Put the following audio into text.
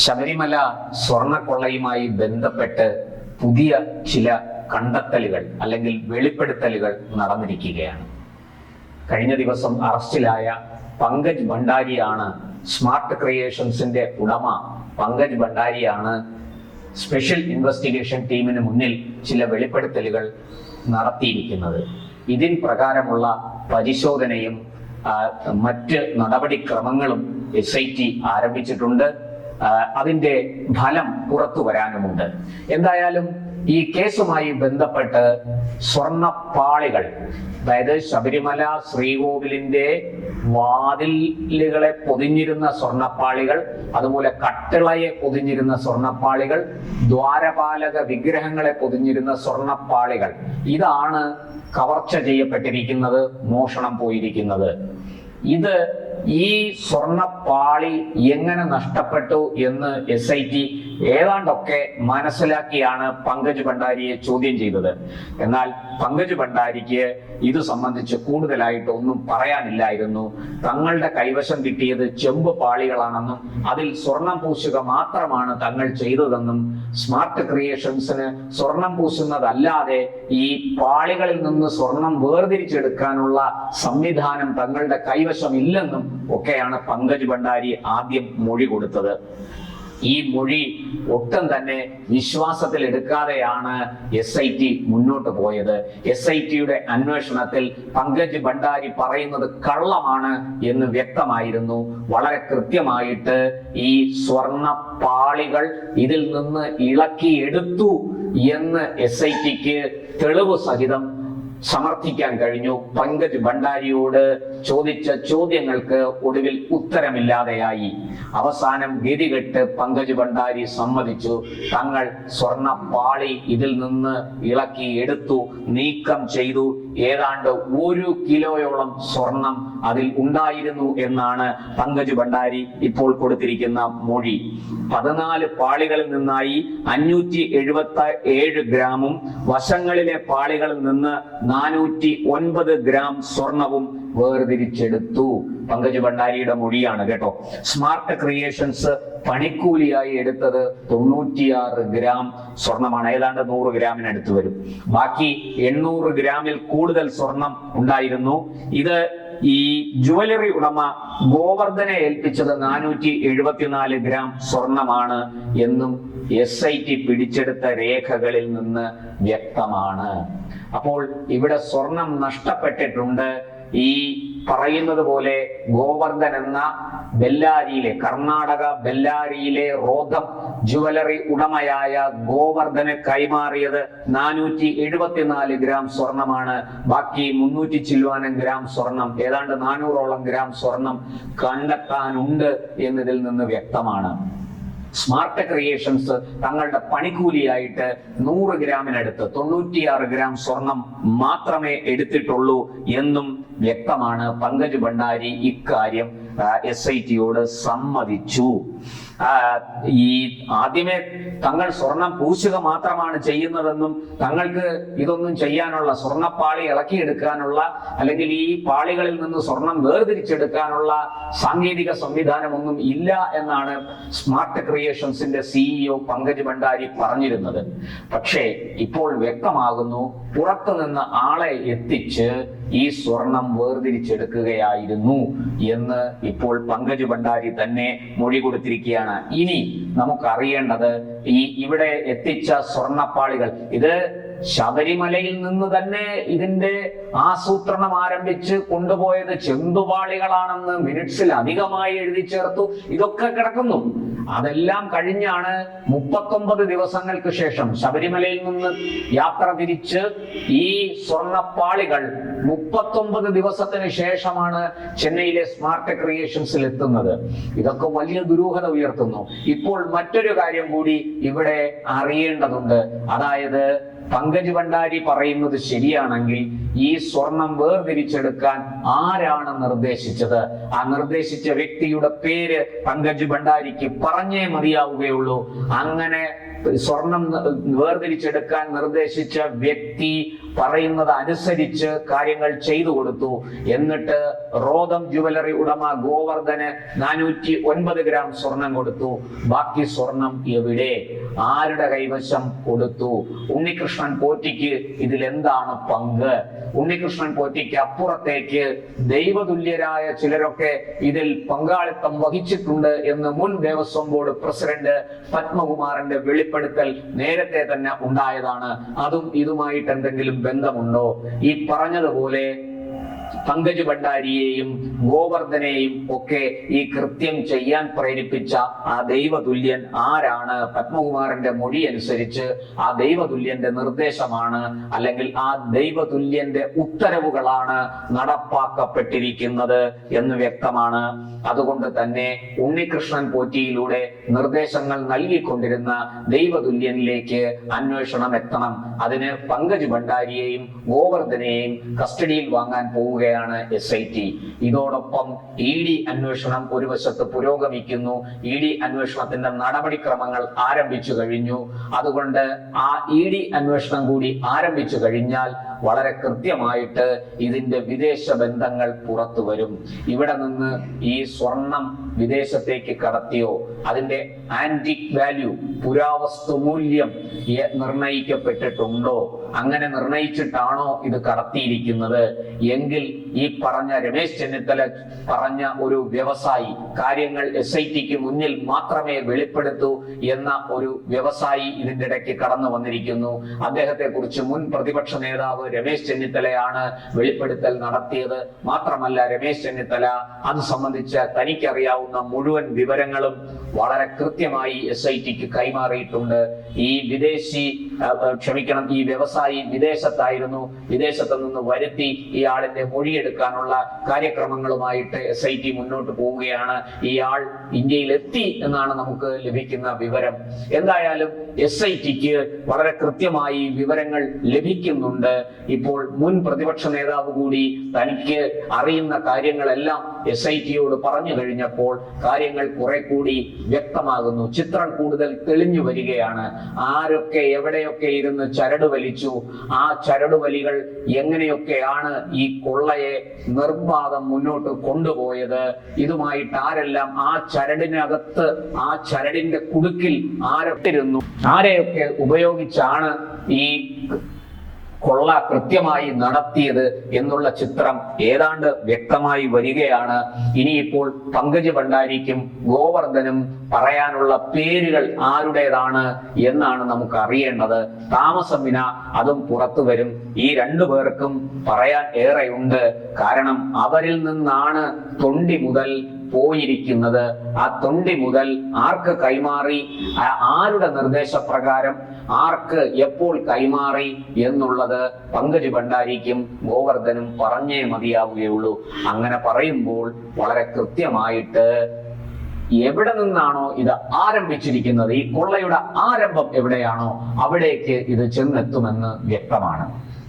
ശബരിമല സ്വർണക്കൊള്ളയുമായി ബന്ധപ്പെട്ട് പുതിയ ചില കണ്ടെത്തലുകൾ അല്ലെങ്കിൽ വെളിപ്പെടുത്തലുകൾ നടന്നിരിക്കുകയാണ്. കഴിഞ്ഞ ദിവസം അറസ്റ്റിലായ പങ്കജ് ഭണ്ഡാരിയാണ്, സ്മാർട്ട് ക്രിയേഷൻസിന്റെ ഉടമ പങ്കജ് ഭണ്ഡാരിയാണ് സ്പെഷ്യൽ ഇൻവെസ്റ്റിഗേഷൻ ടീമിന് മുന്നിൽ ചില വെളിപ്പെടുത്തലുകൾ നടത്തിയിരിക്കുന്നത്. ഇതിൻ പ്രകാരമുള്ള പരിശോധനയും മറ്റ് നടപടിക്രമങ്ങളും SIT ആരംഭിച്ചിട്ടുണ്ട്. അതിന്റെ ഫലം പുറത്തു വരാനുമുണ്ട്. എന്തായാലും ഈ കേസുമായി ബന്ധപ്പെട്ട് സ്വർണപ്പാളികൾ, അതായത് ശബരിമല ശ്രീകോവിലിന്റെ വാതിലുകളെ പൊതിഞ്ഞിരുന്ന സ്വർണപ്പാളികൾ, അതുപോലെ കട്ടിളയെ പൊതിഞ്ഞിരുന്ന സ്വർണപ്പാളികൾ, ദ്വാരപാലക വിഗ്രഹങ്ങളെ പൊതിഞ്ഞിരുന്ന സ്വർണപ്പാളികൾ, ഇതാണ് കവർച്ച ചെയ്യപ്പെട്ടിരിക്കുന്നത്, മോഷണം പോയിരിക്കുന്നത്. ഇത് ഈ സ്വർണപ്പാളി എങ്ങനെ നഷ്ടപ്പെട്ടു എന്ന് SIT ഏതാണ്ടൊക്കെ മനസ്സിലാക്കിയാണ് പങ്കജ് ഭണ്ഡാരിയെ ചോദ്യം ചെയ്തത്. എന്നാൽ പങ്കജ് ഭണ്ഡാരിക്ക് ഇത് സംബന്ധിച്ച് കൂടുതലായിട്ട് ഒന്നും പറയാനില്ലായിരുന്നു. തങ്ങളുടെ കൈവശം കിട്ടിയത് ചെമ്പ് പാളികളാണെന്നും അതിൽ സ്വർണം പൂശുക മാത്രമാണ് തങ്ങൾ ചെയ്തതെന്നും സ്മാർട്ട് ക്രിയേഷൻസിന് സ്വർണം പൂശുന്നതല്ലാതെ ഈ പാളികളിൽ നിന്ന് സ്വർണം വേർതിരിച്ചെടുക്കാനുള്ള സംവിധാനം തങ്ങളുടെ കൈവശം ഇല്ലെന്നും ഒക്കെയാണ് പങ്കജ് ഭണ്ഡാരി ആദ്യം മൊഴി കൊടുത്തത്. ഈ മൊഴി ഒട്ടും തന്നെ വിശ്വാസത്തിൽ എടുക്കാതെയാണ് SIT മുന്നോട്ട് പോയത്. SITയുടെ അന്വേഷണത്തിൽ പങ്കജ് ഭണ്ഡാരി പറയുന്നത് കള്ളമാണ് എന്ന് വ്യക്തമായിരുന്നു. വളരെ കൃത്യമായിട്ട് ഈ സ്വർണ പാളികൾ ഇതിൽ നിന്ന് ഇളക്കിയെടുത്തു എന്ന് SITക്ക് തെളിവ് സഹിതം സമർത്ഥിക്കാൻ കഴിഞ്ഞു. പങ്കജ് ഭണ്ഡാരിയോട് ചോദിച്ച ചോദ്യങ്ങൾക്ക് ഒടുവിൽ ഉത്തരമില്ലാതെയായി. അവസാനം ഗതികെട്ട് പങ്കജ് ഭണ്ഡാരി സമ്മതിച്ചു, തങ്ങൾ സ്വർണ പാളി ഇതിൽ നിന്ന് ഇളക്കി എടുത്തു, നീക്കം ചെയ്തു. ഏതാണ്ട് 1 കിലോയോളം സ്വർണം അതിൽ ഉണ്ടായിരുന്നു എന്നാണ് പങ്കജ് ഭണ്ഡാരി ഇപ്പോൾ കൊടുത്തിരിക്കുന്ന മൊഴി. 14 പാളികളിൽ നിന്നായി 577 ഗ്രാമും വശങ്ങളിലെ പാളികളിൽ നിന്ന് 409 ഗ്രാം സ്വർണവും വേർതിരിച്ചെടുത്തു. പങ്കജ് ഭണ്ഡാരിയുടെ മൊഴിയാണ് കേട്ടോ. സ്മാർട്ട് ക്രിയേഷൻസ് പണിക്കൂലിയായി എടുത്തത് 96 ഗ്രാം സ്വർണമാണ്. ഏതാണ്ട് 100 ഗ്രാമിനടുത്ത് വരും. ബാക്കി 800 ഗ്രാമിൽ കൂടുതൽ സ്വർണം ഉണ്ടായിരുന്നു. ഇത് ഈ ജുവലറി ഉടമ ഗോവർദ്ധനെ ഏൽപ്പിച്ചത് 474 ഗ്രാം സ്വർണമാണ് എന്നും SIT പിടിച്ചെടുത്ത രേഖകളിൽ നിന്ന് വ്യക്തമാണ്. അപ്പോൾ ഇവിടെ സ്വർണം നഷ്ടപ്പെട്ടിട്ടുണ്ട്. ഈ പറയുന്നത് പോലെ ഗോവർദ്ധൻ എന്ന ബെല്ലാരിയിലെ, കർണാടക ബെല്ലാരിയിലെ റോധം ജുവലറി ഉടമയായ ഗോവർദ്ധന് കൈമാറിയത് 474 ഗ്രാം സ്വർണമാണ്. ബാക്കി 300 ചില്ലുവാനം ഗ്രാം സ്വർണം, ഏതാണ്ട് 400ഓളം ഗ്രാം സ്വർണം കണ്ടെത്താനുണ്ട് എന്നതിൽ നിന്ന് വ്യക്തമാണ്. സ്മാർട്ട് ക്രിയേഷൻസ് തങ്ങളുടെ പണിക്കൂലിയായിട്ട് 100 ഗ്രാമിനടുത്ത് 96 ഗ്രാം സ്വർണം മാത്രമേ എടുത്തിട്ടുള്ളൂ എന്നും വ്യക്തമാണ്. പങ്കജ് ഭണ്ഡാരി ഇക്കാര്യം SITയോട് സമ്മതിച്ചു. ഈ ആദ്യമേ തങ്ങൾ സ്വർണം പൂശുക മാത്രമാണ് ചെയ്യുന്നതെന്നും തങ്ങൾക്ക് ഇതൊന്നും ചെയ്യാനുള്ള, സ്വർണപ്പാളി ഇളക്കിയെടുക്കാനുള്ള അല്ലെങ്കിൽ ഈ പാളികളിൽ നിന്ന് സ്വർണം വേർതിരിച്ചെടുക്കാനുള്ള സാങ്കേതിക സംവിധാനമൊന്നും ഇല്ല എന്നാണ് സ്മാർട്ട് ക്രിയേഷൻസിന്റെ CEO പങ്കജ് ഭണ്ഡാരി പറഞ്ഞിരുന്നത്. പക്ഷേ ഇപ്പോൾ വ്യക്തമാകുന്നു, പുറത്തുനിന്ന് ആളെ എത്തിച്ച് ഈ സ്വർണം വേർതിരിച്ചെടുക്കുകയായിരുന്നു എന്ന് ഇപ്പോൾ പങ്കജ് ഭണ്ഡാരി തന്നെ മൊഴി കൊടുത്തിരിക്കുകയാണ്. ഇനി നമുക്കറിയേണ്ടത് ഇവിടെ എത്തിച്ച സ്വർണപ്പാളികൾ, ഇത് ശബരിമലയിൽ നിന്ന് തന്നെ ഇതിന്റെ ആസൂത്രണം ആരംഭിച്ച് കൊണ്ടുപോയത് ചെന്തുപാളികളാണെന്ന് മിനിറ്റ്സിൽ അധികമായി എഴുതി ചേർത്തു. ഇതൊക്കെ കിടക്കുന്നു. അതെല്ലാം കഴിഞ്ഞാണ് 39 ദിവസങ്ങൾക്ക് ശേഷം ശബരിമലയിൽ നിന്ന് യാത്ര തിരിച്ച് ഈ സ്വർണപ്പാളികൾ 39 ദിവസത്തിന് ശേഷമാണ് ചെന്നൈയിലെ സ്മാർട്ട് ക്രിയേഷൻസിൽ എത്തുന്നത്. ഇതൊക്കെ വലിയ ദുരൂഹത ഉയർത്തുന്നു. ഇപ്പോൾ മറ്റൊരു കാര്യം കൂടി ഇവിടെ അറിയേണ്ടതുണ്ട്. അതായത് പങ്കജ് ഭണ്ഡാരി പറയുന്നത് ശരിയാണെങ്കിൽ ഈ സ്വർണം വേർതിരിച്ചെടുക്കാൻ ആരാണ് നിർദ്ദേശിച്ചത്? ആ നിർദ്ദേശിച്ച വ്യക്തിയുടെ പേര് പങ്കജ് ഭണ്ഡാരിക്ക് പറഞ്ഞേ മതിയാവുകയുള്ളൂ. അങ്ങനെ സ്വർണം വേർതിരിച്ചെടുക്കാൻ നിർദ്ദേശിച്ച വ്യക്തി പറയുന്നത് അനുസരിച്ച് കാര്യങ്ങൾ ചെയ്തു കൊടുത്തു. എന്നിട്ട് റോദം ജുവലറി ഉടമ ഗോവർദ്ധന് 409 ഗ്രാം സ്വർണം കൊടുത്തു. ബാക്കി സ്വർണം എവിടെ, ആരുടെ കൈവശം കൊടുത്തു? ഉണ്ണികൃഷ്ണൻ പോറ്റിക്ക് ഇതിൽ എന്താണ് പങ്ക്? ഉണ്ണികൃഷ്ണൻ പോറ്റിക്ക് അപ്പുറത്തേക്ക് ദൈവതുല്യരായ ചിലരൊക്കെ ഇതിൽ പങ്കാളിത്തം വഹിച്ചിട്ടുണ്ട് എന്ന് മുൻ ദേവസ്വം ബോർഡ് പ്രസിഡന്റ് പത്മകുമാറിന്റെ വെളിപ്പെടുത്തൽ നേരത്തെ തന്നെ ഉണ്ടായതാണ്. അതും ഇതുമായിട്ട് എന്തെങ്കിലും ബന്ധമുണ്ടോ? ഈ പറഞ്ഞതുപോലെ പങ്കജ് ഭണ്ഡാരിയെയും ഗോവർദ്ധനെയും ഒക്കെ ഈ കൃത്യം ചെയ്യാൻ പ്രേരിപ്പിച്ച ആ ദൈവതുല്യൻ ആരാണ്? പത്മകുമാറിന്റെ മൊഴി അനുസരിച്ച് ആ ദൈവതുല്യന്റെ നിർദ്ദേശമാണ്, അല്ലെങ്കിൽ ആ ദൈവതുല്യന്റെ ഉത്തരവുകളാണ് നടപ്പാക്കപ്പെട്ടിരിക്കുന്നത് എന്ന് വ്യക്തമാണ്. അതുകൊണ്ട് തന്നെ ഉണ്ണികൃഷ്ണൻ പോറ്റിയിലൂടെ നിർദ്ദേശങ്ങൾ നൽകിക്കൊണ്ടിരുന്ന ദൈവതുല്യനിലേക്ക് അന്വേഷണം എത്തണം. അതിന് പങ്കജ് ഭണ്ഡാരിയെയും ഗോവർദ്ധനെയും കസ്റ്റഡിയിൽ വാങ്ങാൻ പോവുകയാണ് SIT. ഇതോടൊപ്പം ED അന്വേഷണം ഒരു വശത്ത് പുരോഗമിക്കുന്നു. ED അന്വേഷണത്തിന്റെ നടപടിക്രമങ്ങൾ ആരംഭിച്ചു കഴിഞ്ഞു. അതുകൊണ്ട് ആ ED അന്വേഷണം കൂടി ആരംഭിച്ചു കഴിഞ്ഞാൽ വളരെ കൃത്യമായിട്ട് ഇതിന്റെ വിദേശ ബന്ധങ്ങൾ പുറത്തു വരും. ഇവിടെ നിന്ന് ഈ സ്വർണം വിദേശത്തേക്ക് കടത്തിയോ, അതിന്റെ ആന്റിക് വാല്യൂ, പുരാവസ്തു മൂല്യം നിർണയിക്കപ്പെട്ടിട്ടുണ്ടോ, അങ്ങനെ നിർണയിച്ചിട്ടാണോ ഇത് കടത്തിയിരിക്കുന്നത് എങ്കിൽ ഈ പറഞ്ഞ രമേശ് ചെന്നിത്തല പറഞ്ഞ ഒരു വ്യവസായി, കാര്യങ്ങൾ SITക്ക് മുന്നിൽ മാത്രമേ വെളിപ്പെടുത്തൂ എന്ന ഒരു വ്യവസായി ഇതിന്റെ ഇടയ്ക്ക് കടന്നു വന്നിരിക്കുന്നു. അദ്ദേഹത്തെ കുറിച്ച് മുൻ പ്രതിപക്ഷ നേതാവ് രമേശ് ചെന്നിത്തലയാണ് വെളിപ്പെടുത്തൽ നടത്തിയത്. മാത്രമല്ല, രമേശ് ചെന്നിത്തല അത് സംബന്ധിച്ച് തനിക്കറിയാവുന്ന മുഴുവൻ വിവരങ്ങളും വളരെ കൃത്യമായി SITക്ക് കൈമാറിയിട്ടുണ്ട്. ഈ ഈ വ്യവസായി വിദേശത്തായിരുന്നു. വിദേശത്ത് നിന്ന് വരുത്തി ഇയാളിന്റെ മൊഴിയെടുക്കാനുള്ള കാര്യക്രമങ്ങളുമായിട്ട് SIT മുന്നോട്ട് പോവുകയാണ്. ഇയാൾ ഇന്ത്യയിൽ എത്തി എന്നാണ് നമുക്ക് ലഭിക്കുന്ന വിവരം. എന്തായാലും SITക്ക് വളരെ കൃത്യമായി വിവരങ്ങൾ ലഭിക്കുന്നുണ്ട്. ഇപ്പോൾ മുൻ പ്രതിപക്ഷ നേതാവ് കൂടി തനിക്ക് അറിയുന്ന കാര്യങ്ങളെല്ലാം SITയോട് പറഞ്ഞു കഴിഞ്ഞപ്പോൾ കാര്യങ്ങൾ കുറെ കൂടി വ്യക്തമാകുന്നു. ചിത്രം കൂടുതൽ തെളിഞ്ഞു വരികയാണ്. ആരൊക്കെ എവിടെയൊക്കെ ഇരുന്ന് ചരട് വലിച്ചു, ആ ചരടുവലികൾ എങ്ങനെയൊക്കെയാണ് ഈ കൊള്ളയെ നിർബാധം മുന്നോട്ട് കൊണ്ടുപോയത്, ഇതുമായിട്ട് ആരെല്ലാം ആ ചരടിനകത്ത്, ആ ചരടിന്റെ കുടുക്കിൽ ആരൊട്ടിരുന്നു, ആരെയൊക്കെ ഉപയോഗിച്ചാണ് ഈ കൊള്ള കൃത്യമായി നടത്തിയത് എന്നുള്ള ചിത്രം ഏതാണ്ട് വ്യക്തമായി വരികയാണ്. ഇനിയിപ്പോൾ പങ്കജ് ഭണ്ഡാരിക്കും ഗോവർദ്ധനും പറയാനുള്ള പേരുകൾ ആരുടേതാണ് എന്നാണ് നമുക്ക് അറിയേണ്ടത്. താമസം വിന അതും പുറത്തു വരും. ഈ രണ്ടു പേർക്കും പറയാൻ ഏറെയുണ്ട്. കാരണം അവരിൽ നിന്നാണ് തൊണ്ടി മുതൽ പോയിരിക്കുന്നത്. ആ തൊണ്ടി മുതൽ ആർക്ക് കൈമാറി, ആരുടെ നിർദ്ദേശപ്രകാരം ആർക്ക് എപ്പോൾ കൈമാറി എന്നുള്ളത് പങ്കജ് ഭണ്ഡാരിക്കും ഗോവർദ്ധനും പറഞ്ഞേ മതിയാവുകയുള്ളൂ. അങ്ങനെ പറയുമ്പോൾ വളരെ കൃത്യമായിട്ട് എവിടെ നിന്നാണോ ഇത് ആരംഭിച്ചിരിക്കുന്നത്, ഈ കൊള്ളയുടെ ആരംഭം എവിടെയാണോ അവിടേക്ക് ഇത് ചെന്നെത്തുമെന്ന് വ്യക്തമാണ്.